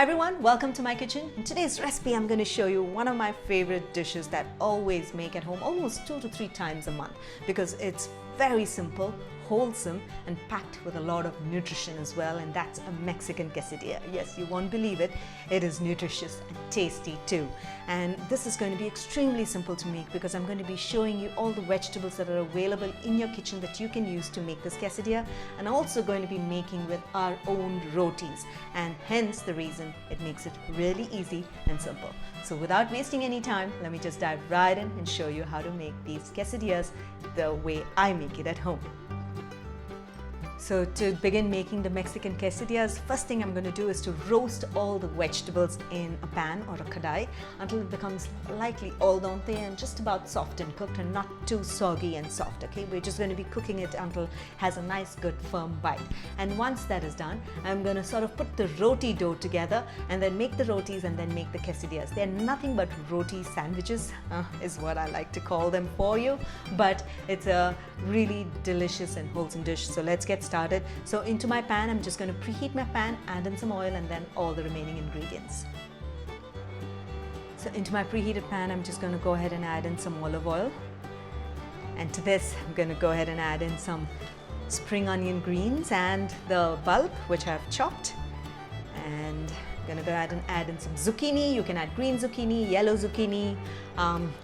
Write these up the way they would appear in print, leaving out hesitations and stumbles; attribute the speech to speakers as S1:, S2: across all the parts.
S1: everyone, welcome to my kitchen. In today's recipe, I'm going to show you one of my favorite dishes that I always make at home almost 2 to 3 times a month because it's very simple, wholesome and packed with a lot of nutrition as well, and that's a Mexican quesadilla. Yes, you won't believe it. It is nutritious and tasty too. And this is going to be extremely simple to make because I'm going to be showing you all the vegetables that are available in your kitchen that you can use to make this quesadilla, and also going to be making with our own rotis, and hence the reason it makes it really easy and simple. So without wasting any time, let me just dive right in and show you how to make these quesadillas the way I make it at home. So to begin making the Mexican quesadillas, first thing I'm going to do is to roast all the vegetables in a pan or a kadai until it becomes lightly al dente and just about soft and cooked and not too soggy and soft. Okay, we're just going to be cooking it until it has a nice good firm bite. And once that is done, I'm going to sort of put the roti dough together and then make the rotis and then make the quesadillas. They're nothing but roti sandwiches is what I like to call them for you, but it's a really delicious and wholesome dish. So let's get started. So into my pan, I'm just going to preheat my pan, add in some oil and then all the remaining ingredients. So into my preheated pan, I'm just going to go ahead and add in some olive oil. And to this, I'm going to go ahead and add in some spring onion greens and the bulb, which I've chopped. And I'm going to go ahead and add in some zucchini. You can add green zucchini, yellow zucchini,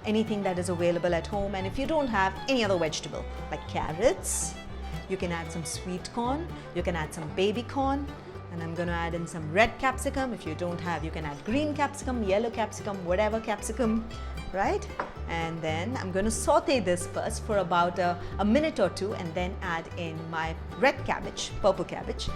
S1: anything that is available at home. And if you don't have any other vegetable like carrots, you can add some sweet corn, you can add some baby corn, and I'm going to add in some red capsicum. If you don't have, you can add green capsicum, yellow capsicum, whatever capsicum, right? And then I'm going to saute this first for about a minute or two and then add in my red cabbage, purple cabbage.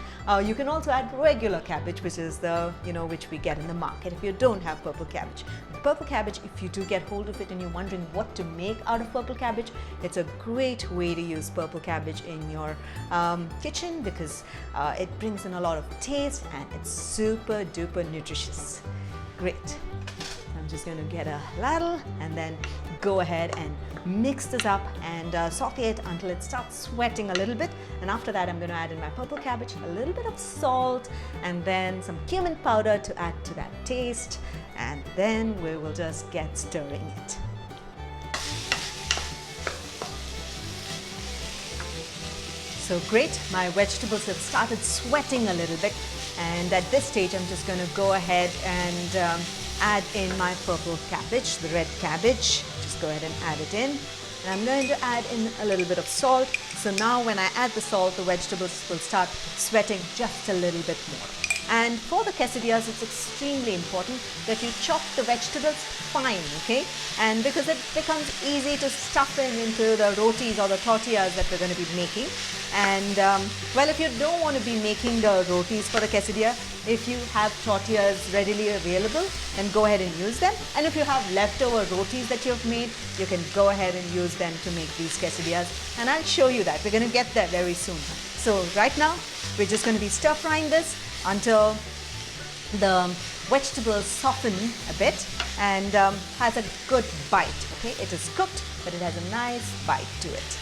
S1: You can also add regular cabbage, which is the, which we get in the market if you don't have purple cabbage. Purple cabbage, if you do get hold of it and you're wondering what to make out of purple cabbage, it's a great way to use purple cabbage in your kitchen because it brings in a lot of taste and it's super duper nutritious. Great. I'm just going to get a ladle and then go ahead and mix this up and saute it until it starts sweating a little bit. And after that, I'm going to add in my purple cabbage, a little bit of salt, and then some cumin powder to add to that taste. And then we will just get stirring it. So great, my vegetables have started sweating a little bit. And at this stage, I'm just going to go ahead and add in my purple cabbage, the red cabbage. Just go ahead and add it in. And I'm going to add in a little bit of salt. So now when I add the salt, the vegetables will start sweating just a little bit more. And for the quesadillas, it's extremely important that you chop the vegetables fine, okay? And because it becomes easy to stuff into the rotis or the tortillas that we're going to be making. And well, if you don't want to be making the rotis for the quesadilla, if you have tortillas readily available, then go ahead and use them. And if you have leftover rotis that you've made, you can go ahead and use them to make these quesadillas. And I'll show you that. We're going to get there very soon. So right now, we're just going to be stir frying this until the vegetables soften a bit and has a good bite. Okay, it is cooked, but it has a nice bite to it.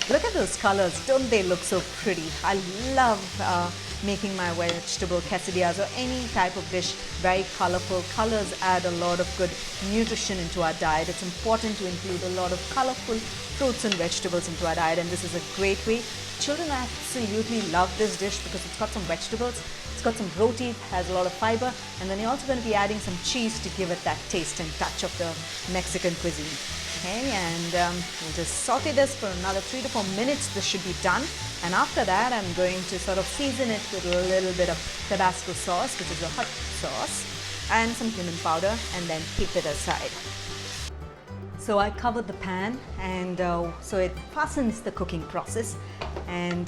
S1: Look at those colors, don't they look so pretty? I love making my vegetable quesadillas or any type of dish very colorful. Colors add a lot of good nutrition into our diet. It's important to include a lot of colorful fruits and vegetables into our diet, and this is a great way. Children absolutely love this dish because it's got some vegetables, it's got some roti, it has a lot of fiber, and then you're also going to be adding some cheese to give it that taste and touch of the Mexican cuisine. Okay, and we'll just saute this for another 3 to 4 minutes. This should be done. And after that, I'm going to sort of season it with a little bit of tabasco sauce, which is a hot sauce, and some cumin powder, and then keep it aside. So I covered the pan, and so it fastens the cooking process. And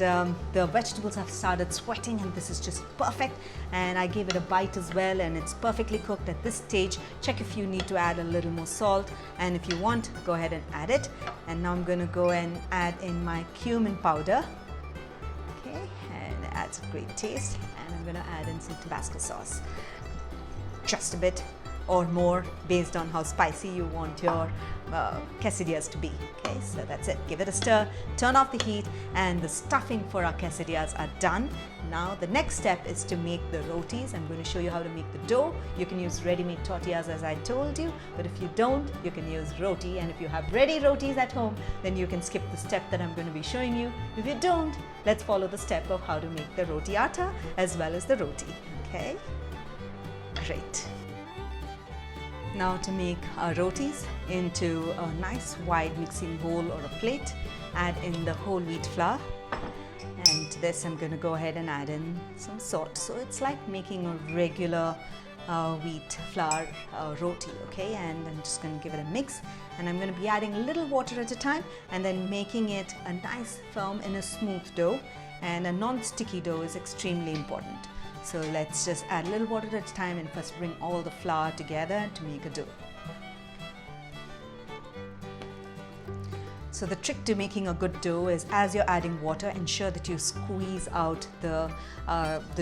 S1: the vegetables have started sweating, and this is just perfect. And I gave it a bite as well, and it's perfectly cooked. At this stage, check if you need to add a little more salt, and if you want, go ahead and add it. And now I'm going to go and add in my cumin powder. Okay, and it adds a great taste. And I'm going to add in some tabasco sauce, just a bit. or more based on how spicy you want your quesadillas to be. Okay, so that's it. Give it a stir, turn off the heat, and the stuffing for our quesadillas are done. Now the next step is to make the rotis. I'm going to show you how to make the dough. You can use ready-made tortillas as I told you, but if you don't, you can use roti. And if you have ready rotis at home, then you can skip the step that I'm going to be showing you. If you don't, let's follow the step of how to make the roti atta as well as the roti. Okay, great. Now to make our rotis into a nice wide mixing bowl or a plate, add in the whole wheat flour. And to this I'm going to go ahead and add in some salt. So it's like making a regular wheat flour roti, okay? And I'm just going to give it a mix, and I'm going to be adding a little water at a time and then making it a nice firm and a smooth dough. And a non-sticky dough is extremely important. So let's just add a little water at a time and first bring all the flour together to make a dough. So the trick to making a good dough is, as you're adding water, ensure that you squeeze out the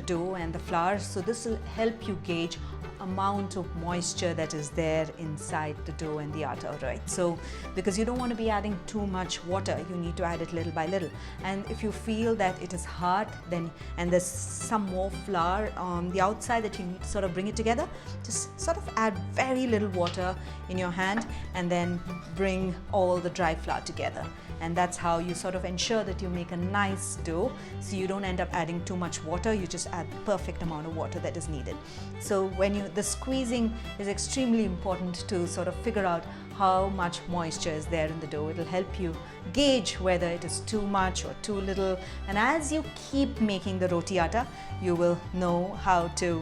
S1: dough and the flour. So this will help you gauge amount of moisture that is there inside the dough and the atta, right? So because you don't want to be adding too much water, you need to add it little by little. And if you feel that it is hard, then and there's some more flour on the outside that you need to sort of bring it together, just sort of add very little water in your hand and then bring all the dry flour together. And that's how you sort of ensure that you make a nice dough, so you don't end up adding too much water. You just add the perfect amount of water that is needed. So the squeezing is extremely important to sort of figure out how much moisture is there in the dough. It will help you gauge whether it is too much or too little. And as you keep making the roti atta, you will know how to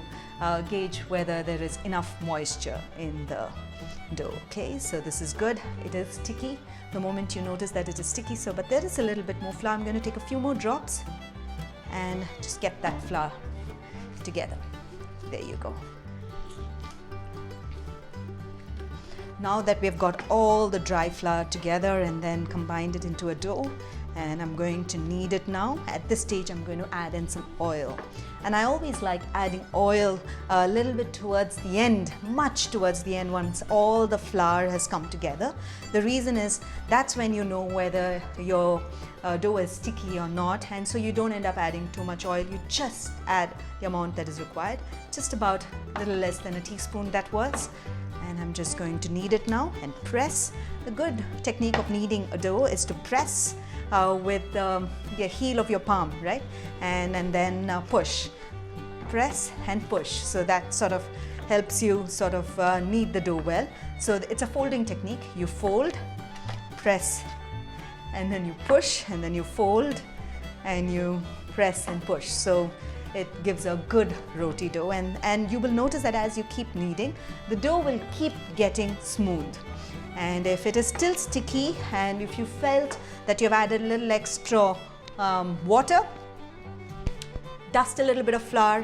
S1: gauge whether there is enough moisture in the dough. Okay, so this is good. It is sticky the moment you notice that it is sticky, but there is a little bit more flour. I'm going to take a few more drops and just get that flour together. There you go. Now that we've got all the dry flour together and then combined it into a dough, and I'm going to knead it now. At this stage I'm going to add in some oil, and I always like adding oil a little bit towards the end, much towards the end, once all the flour has come together. The reason is that's when you know whether your dough is sticky or not, and so you don't end up adding too much oil. You just add the amount that is required, just about a little less than a teaspoon that was. And I'm just going to knead it now and press. The good technique of kneading a dough is to press with the heel of your palm, right? And then push, press and push. So that sort of helps you sort of knead the dough well. So it's a folding technique. You fold, press, and then you push, and then you fold, and you press and push. So it gives a good roti dough, and you will notice that as you keep kneading, the dough will keep getting smooth. And if it is still sticky, and if you felt that you've added a little extra water, dust a little bit of flour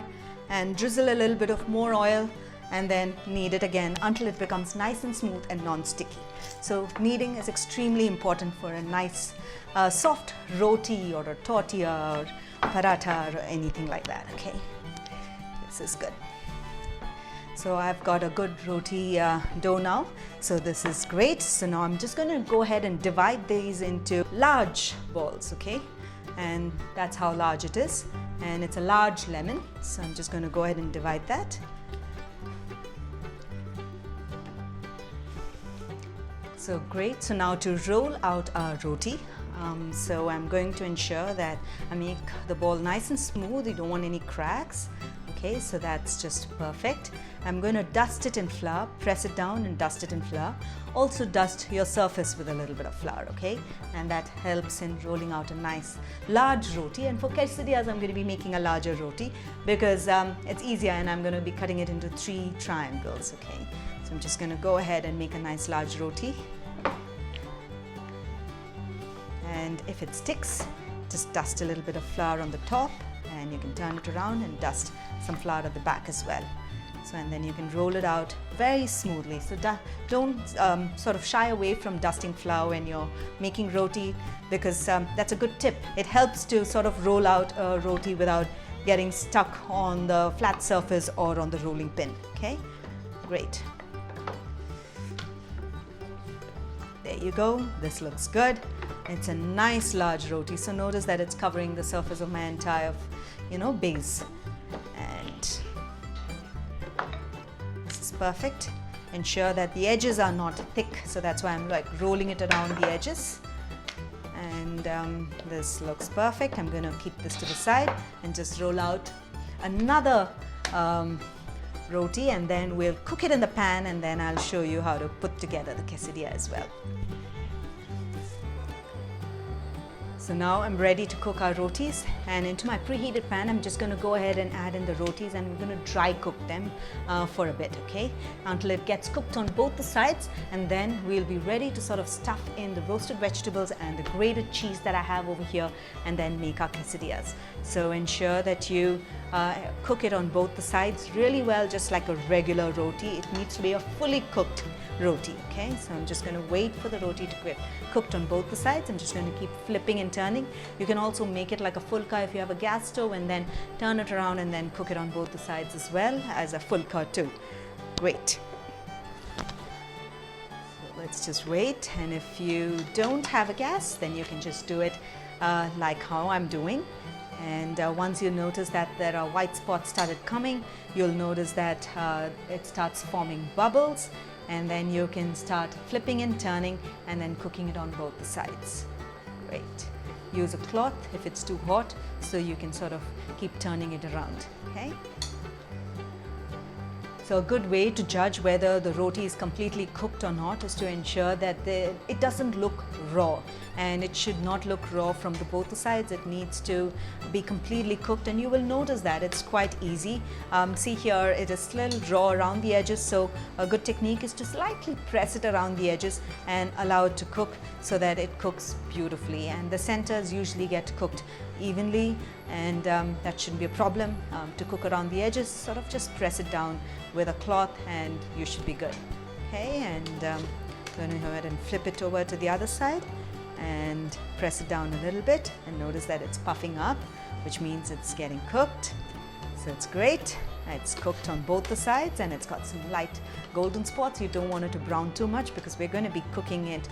S1: and drizzle a little bit of more oil, and then knead it again until it becomes nice and smooth and non-sticky. So kneading is extremely important for a nice soft roti or a tortilla or paratha or anything like that. Okay, this is good. So I've got a good roti dough now. So this is great. So now I'm just going to go ahead and divide these into large balls, okay? And that's how large it is. And it's a large lemon. So I'm just going to go ahead and divide that. So great. So now to roll out our roti. So I'm going to ensure that I make the ball nice and smooth. You don't want any cracks. Okay, so that's just perfect. I'm going to dust it in flour, press it down and dust it in flour. Also dust your surface with a little bit of flour, okay? And that helps in rolling out a nice large roti. And for quesadillas, I'm going to be making a larger roti because it's easier, and I'm going to be cutting it into 3 triangles, okay? So I'm just going to go ahead and make a nice large roti. And if it sticks, just dust a little bit of flour on the top, and you can turn it around and dust some flour at the back as well. So, and then you can roll it out very smoothly. So don't sort of shy away from dusting flour when you're making roti, because that's a good tip. It helps to sort of roll out a roti without getting stuck on the flat surface or on the rolling pin. Okay, great. There you go. This looks good. It's a nice large roti. So notice that it's covering the surface of my entire, base. And this is perfect. Ensure that the edges are not thick. So that's why I'm like rolling it around the edges. And this looks perfect. I'm going to keep this to the side and just roll out another roti, and then we'll cook it in the pan, and then I'll show you how to put together the quesadilla as well. So now I'm ready to cook our rotis, and into my preheated pan I'm just going to go ahead and add in the rotis, and we're going to dry cook them for a bit, okay, until it gets cooked on both the sides, and then we'll be ready to sort of stuff in the roasted vegetables and the grated cheese that I have over here, and then make our quesadillas. So ensure that you cook it on both the sides really well, just like a regular roti. It needs to be a fully cooked roti, okay? So I'm just going to wait for the roti to get cooked on both the sides. I'm just going to keep flipping and turning. You can also make it like a fulka if you have a gas stove, and then turn it around and then cook it on both the sides as well as a fulka too. Great. So let's just wait, and if you don't have a gas, then you can just do it like how I'm doing. And once you notice that there are white spots started coming, you'll notice that it starts forming bubbles, and then you can start flipping and turning and then cooking it on both the sides. Great. Use a cloth if it's too hot, so you can sort of keep turning it around, okay? So a good way to judge whether the roti is completely cooked or not is to ensure that it doesn't look raw, and it should not look raw from both the sides. It needs to be completely cooked, and you will notice that it's quite easy. See here, it is still raw around the edges, so a good technique is to slightly press it around the edges and allow it to cook so that it cooks beautifully, and the centers usually get cooked evenly, and that shouldn't be a problem. To cook around the edges, sort of just press it down with a cloth and you should be good. Okay, and I'm going to go ahead and flip it over to the other side and press it down a little bit, and notice that it's puffing up, which means it's getting cooked. So it's great. It's cooked on both the sides, and it's got some light golden spots. You don't want it to brown too much, because we're going to be cooking it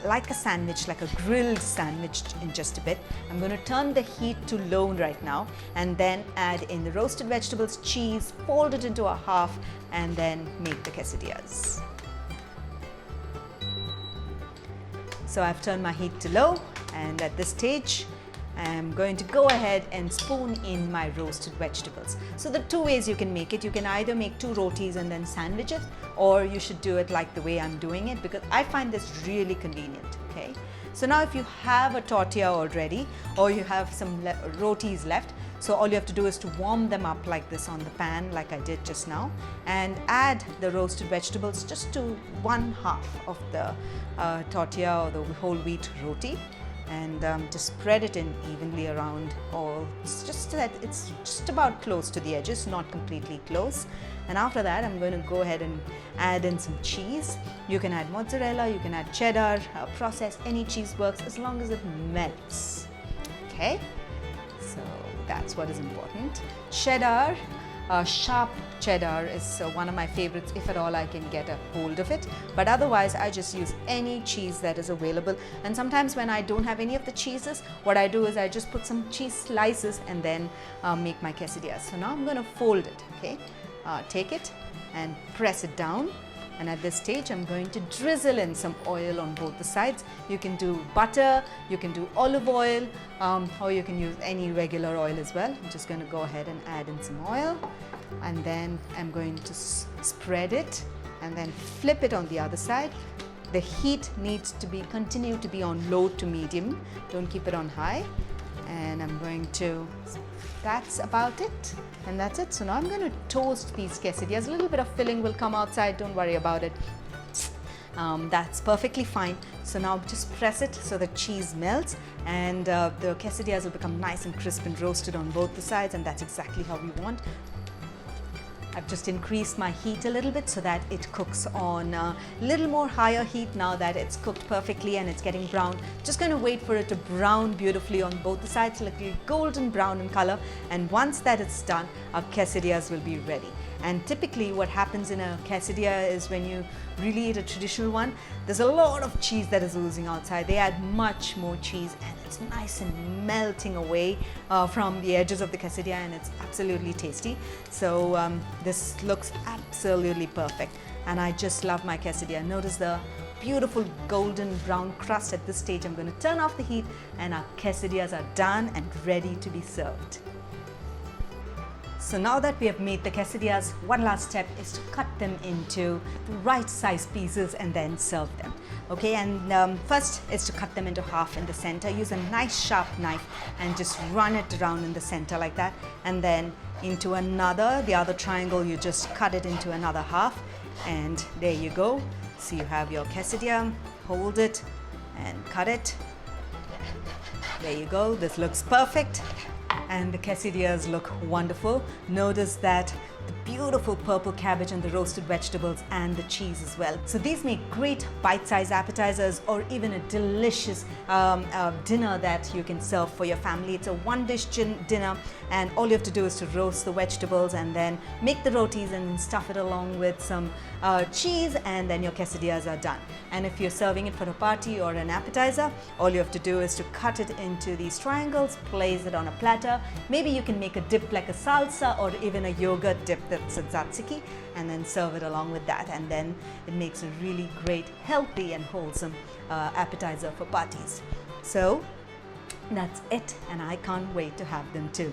S1: like a sandwich, like a grilled sandwich in just a bit. I'm going to turn the heat to low right now, and then add in the roasted vegetables, cheese, fold it into a half, and then make the quesadillas. So I've turned my heat to low, and at this stage I'm going to go ahead and spoon in my roasted vegetables. So the two ways you can make it. You can either make two rotis and then sandwich it, or you should do it like the way I'm doing it, because I find this really convenient, okay? So now if you have a tortilla already, or you have some rotis left, so all you have to do is to warm them up like this on the pan, like I did just now, and add the roasted vegetables just to 1/2 of the tortilla or the whole wheat roti, and just spread it in evenly around all, just so that it's just about close to the edges, not completely close. And after that, I'm going to go ahead and add in some cheese. You can add mozzarella, you can add cheddar, processed, any cheese works as long as it melts. Okay, so that's what is important. Cheddar, sharp cheddar is one of my favorites, if at all I can get a hold of it, but otherwise I just use any cheese that is available. And sometimes when I don't have any of the cheeses, what I do is I just put some cheese slices and then make my quesadillas. So now I'm going to fold it, okay? Take it and press it down, and at this stage I'm going to drizzle in some oil on both the sides. You can do butter, you can do olive oil, or you can use any regular oil as well. I'm just going to go ahead and add in some oil, and then I'm going to spread it and then flip it on the other side. The heat needs to continue to be on low to medium, don't keep it on high. And I'm going to, that's about it, and that's it. So now I'm going to toast these quesadillas. A little bit of filling will come outside, don't worry about it. That's perfectly fine. So now just press it so the cheese melts, and the quesadillas will become nice and crisp and roasted on both the sides, and that's exactly how we want. I've just increased my heat a little bit so that it cooks on a little more higher heat now that it's cooked perfectly and it's getting brown. Just going to wait for it to brown beautifully on both the sides, like golden brown in color. And once that is done, our quesadillas will be ready. And typically what happens in a quesadilla is when you really eat a traditional one, there's a lot of cheese that is oozing outside. They add much more cheese and it's nice and melting away from the edges of the quesadilla, and it's absolutely tasty. So this looks absolutely perfect, and I just love my quesadilla. Notice the beautiful golden brown crust. At this stage I'm going to turn off the heat, and our quesadillas are done and ready to be served. So now that we have made the quesadillas, one last step is to cut them into the right size pieces and then serve them. Okay, and first is to cut them into half in the center. Use a nice sharp knife and just run it around in the center like that, and then into the other triangle, you just cut it into another half, and there you go. So you have your quesadilla, hold it and cut it. There you go, this looks perfect. And the quesadillas look wonderful. Notice that the beautiful purple cabbage and the roasted vegetables and the cheese as well. So these make great bite-sized appetizers, or even a delicious dinner that you can serve for your family. It's a one-dish dinner, and all you have to do is to roast the vegetables and then make the rotis and stuff it along with some cheese, and then your quesadillas are done. And if you're serving it for a party or an appetizer, all you have to do is to cut it into these triangles, place it on a platter. Maybe you can make a dip like a salsa or even a yogurt dip that's a tzatziki, and then serve it along with that, and then it makes a really great, healthy and wholesome appetizer for parties. So that's it, and I can't wait to have them too.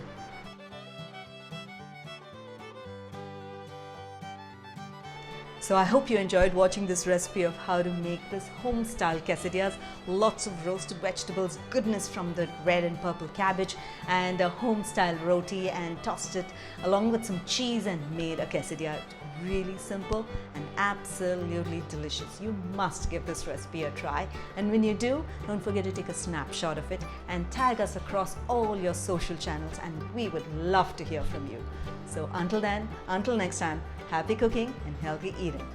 S1: So I hope you enjoyed watching this recipe of how to make this home-style quesadillas. Lots of roasted vegetables, goodness from the red and purple cabbage, and a home-style roti, and tossed it along with some cheese and made a quesadilla. Really simple and absolutely delicious. You must give this recipe a try, and when you do, don't forget to take a snapshot of it and tag us across all your social channels, and we would love to hear from you. So until then, until next time, happy cooking and healthy eating.